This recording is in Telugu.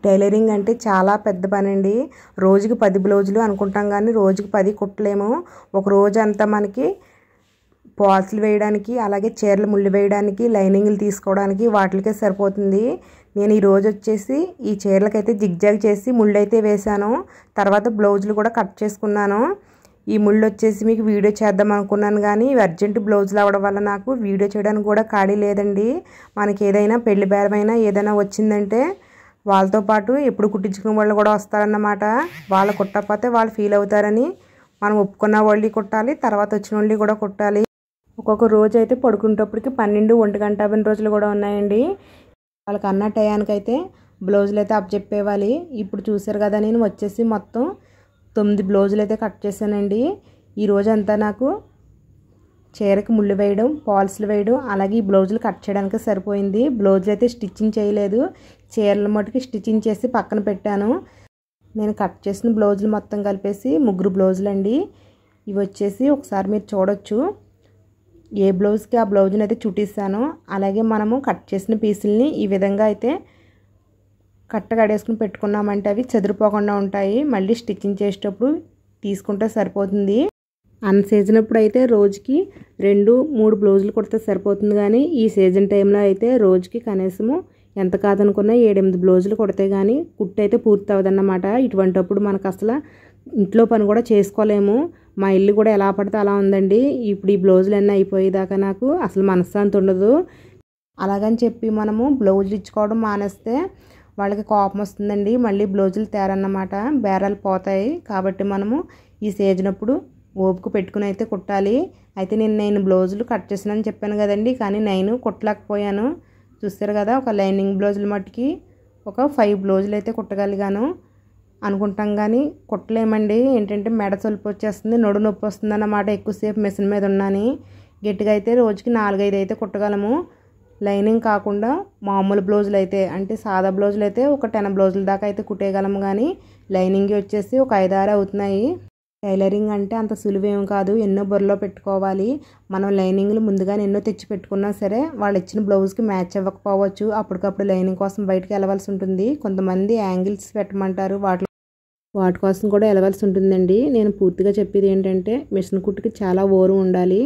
టైలరింగ్ అంటే చాలా పెద్ద పని అండి. రోజుకి 10 బ్లౌజులు అనుకుంటాం కానీ రోజుకి 10 కుట్టలేము. ఒక రోజు అంతా మనకి పాల్స్లు వేయడానికి, అలాగే చీరలు ముళ్ళు వేయడానికి, లైనింగ్లు తీసుకోవడానికి వాటికే సరిపోతుంది. నేను ఈ రోజు వచ్చేసి ఈ చీరలకైతే జిగ్జాగ్ చేసి ముళ్ళు అయితే వేశాను. తర్వాత బ్లౌజులు కూడా కట్ చేసుకున్నాను. ఈ ముళ్ళు వచ్చేసి మీకు వీడియో చేద్దాం అనుకున్నాను కానీ అర్జెంట్ బ్లౌజులు అవ్వడం వల్ల నాకు వీడియో చేయడానికి కూడా ఖాళీ లేదండి. మనకి ఏదైనా పెళ్లి బేరమైనా ఏదైనా వచ్చిందంటే వాళ్ళతో పాటు ఎప్పుడు కుట్టించుకునే వాళ్ళు కూడా వస్తారన్నమాట. వాళ్ళు కుట్టకపోతే వాళ్ళు ఫీల్ అవుతారని మనం ఒప్పుకున్న వాళ్ళు కుట్టాలి, తర్వాత వచ్చిన వాళ్ళు కూడా కుట్టాలి. ఒక్కొక్క రోజు అయితే పడుకునేటప్పటికి 12, 1 గంట అవ్వని రోజులు కూడా ఉన్నాయండి. వాళ్ళకి అన్న టయానికైతే బ్లౌజులు అయితే అప్పచెప్పేవాలి. ఇప్పుడు చూసారు కదా, నేను వచ్చేసి మొత్తం 9 బ్లౌజులు అయితే కట్ చేశానండి. ఈ రోజంతా నాకు చీరకి ముళ్ళు వేయడం, పాల్స్లు వేయడం, అలాగే ఈ బ్లౌజులు కట్ చేయడానికి సరిపోయింది. బ్లౌజులు అయితే స్టిచ్చింగ్ చేయలేదు, చీరల మటుకు స్టిచ్చింగ్ చేసి పక్కన పెట్టాను. నేను కట్ చేసిన బ్లౌజులు మొత్తం కలిపేసి 3 బ్లౌజులు అండి. ఇవి వచ్చేసి ఒకసారి మీరు చూడొచ్చు. ఏ బ్లౌజ్కి ఆ బ్లౌజ్ని అయితే చుట్టిస్తాను. అలాగే మనము కట్ చేసిన పీసుల్ని ఈ విధంగా అయితే కట్టగడేసుకుని పెట్టుకున్నామంటే అవి చెదిరిపోకుండా ఉంటాయి. మళ్ళీ స్టిచ్చింగ్ చేసేటప్పుడు తీసుకుంటే సరిపోతుంది. అన్ సీజన్ అప్పుడు అయితే రోజుకి 2, 3 బ్లౌజులు కుడితే సరిపోతుంది. కానీ ఈ సీజన్ టైంలో అయితే రోజుకి కనీసము ఎంత కాదనుకున్నా 7-8 బ్లౌజులు కుడితే కానీ కుట్టు అయితే పూర్తి అవ్వదన్నమాట. ఇటువంటిప్పుడు మనకు అసలు ఇంట్లో పని కూడా చేసుకోలేము. మా ఇల్లు కూడా ఎలా పడితే అలా ఉందండి. ఇప్పుడు ఈ బ్లౌజులు అన్నీ అయిపోయేదాకా నాకు అసలు మనశ్శాంతి ఉండదు. అలాగని చెప్పి మనము బ్లౌజులు ఇచ్చుకోవడం మానేస్తే వాళ్ళకి కోపం వస్తుందండి. మళ్ళీ బ్లౌజులు తేరన్నమాట, బేరాలు పోతాయి. కాబట్టి మనము ఈ సీజన్ అప్పుడు ఓపిక పెట్టుకుని అయితే కుట్టాలి. అయితే నేను బ్లౌజులు కట్ చేసినని చెప్పాను కదండి, కానీ నేను కుట్టలేకపోయాను. చూస్తారు కదా, ఒక లైనింగ్ బ్లౌజులు మట్టుకి ఒక 5 బ్లౌజులు అయితే కుట్టగలిగాను అనుకుంటాం కానీ కుట్టలేమండి. ఏంటంటే మెడ సొలుపు వచ్చేస్తుంది, నొడు నొప్పి వస్తుంది అన్నమాట. ఎక్కువసేపు మిషన్ మీద ఉన్నాని. గట్టిగా అయితే రోజుకి 4-5 అయితే కుట్టగలము. లైనింగ్ కాకుండా మామూలు బ్లౌజులు అయితే, అంటే సాదా బ్లౌజులు అయితే ఒక 10 బ్లౌజుల దాకా అయితే కుట్టేయగలము. కానీ లైనింగ్ వచ్చేసి ఒక 5-6 అవుతున్నాయి. టైలరింగ్ అంటే అంత సులువేం కాదు, ఎన్నో బుర్రలో పెట్టుకోవాలి. మనం లైనింగ్లు ముందుగానే ఎన్నో తెచ్చి పెట్టుకున్నా సరే వాళ్ళు ఇచ్చిన బ్లౌజ్కి మ్యాచ్ అవ్వకపోవచ్చు. అప్పటికప్పుడు లైనింగ్ కోసం బయటకు వెళ్ళవలసి ఉంటుంది. కొంతమంది యాంగిల్స్ పెట్టమంటారు, వాటి కోసం కూడా వెళ్ళవలసి ఉంటుందండి. నేను పూర్తిగా చెప్పేది ఏంటంటే మిషన్ కుట్టుకి చాలా ఓర్పు ఉండాలి.